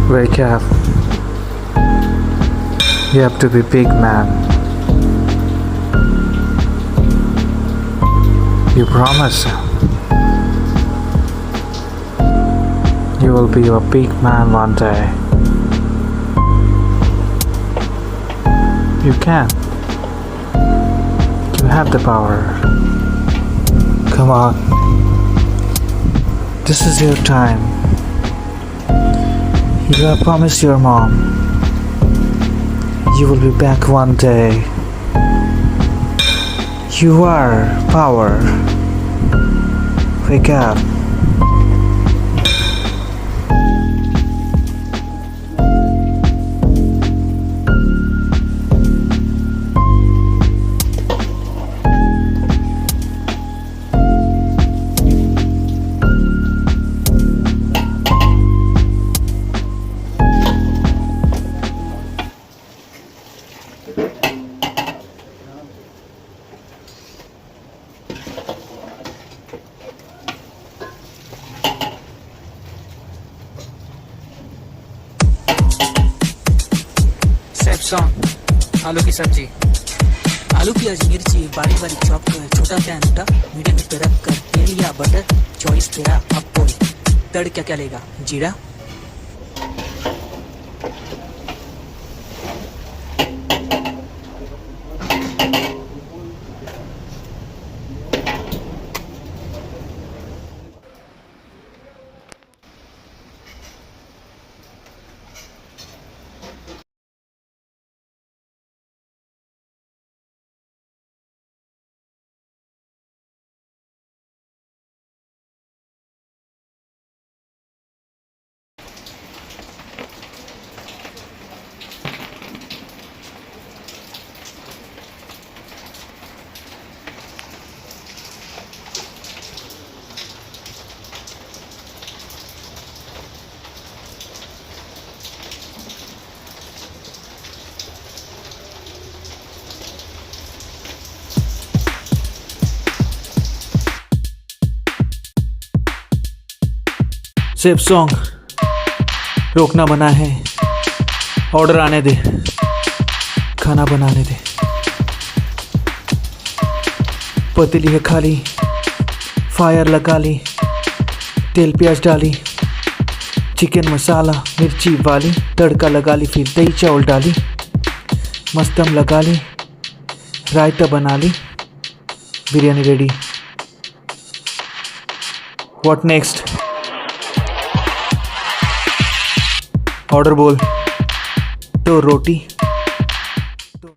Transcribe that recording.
Wake up. You have to be big man. You promise you will be a big man one day. You can. You have the power. Come on. This is your time. You have promised your mom you will be back one day. You are power. Wake up. Song आलू की सब्जी, आलू प्याज मिर्ची बारीक बारीक chop कर, छोटा पैन उठा मीडियम पे रख कर, तेल या बटर चॉइस तेरा, अब बोल तड़का क्या लेगा, जीरा सेफ सॉन्ग रोकना बना है, ऑर्डर आने दे, खाना बनाने दे। पतीली है खाली, फायर लगा ली, तेल प्याज डाली, चिकन मसाला मिर्ची वाली, तड़का लगा ली, फिर दही चावल डाली, मस्तम लगा ली, रायता बना ली, biryani ready. What next? Order बोल। तो रोटी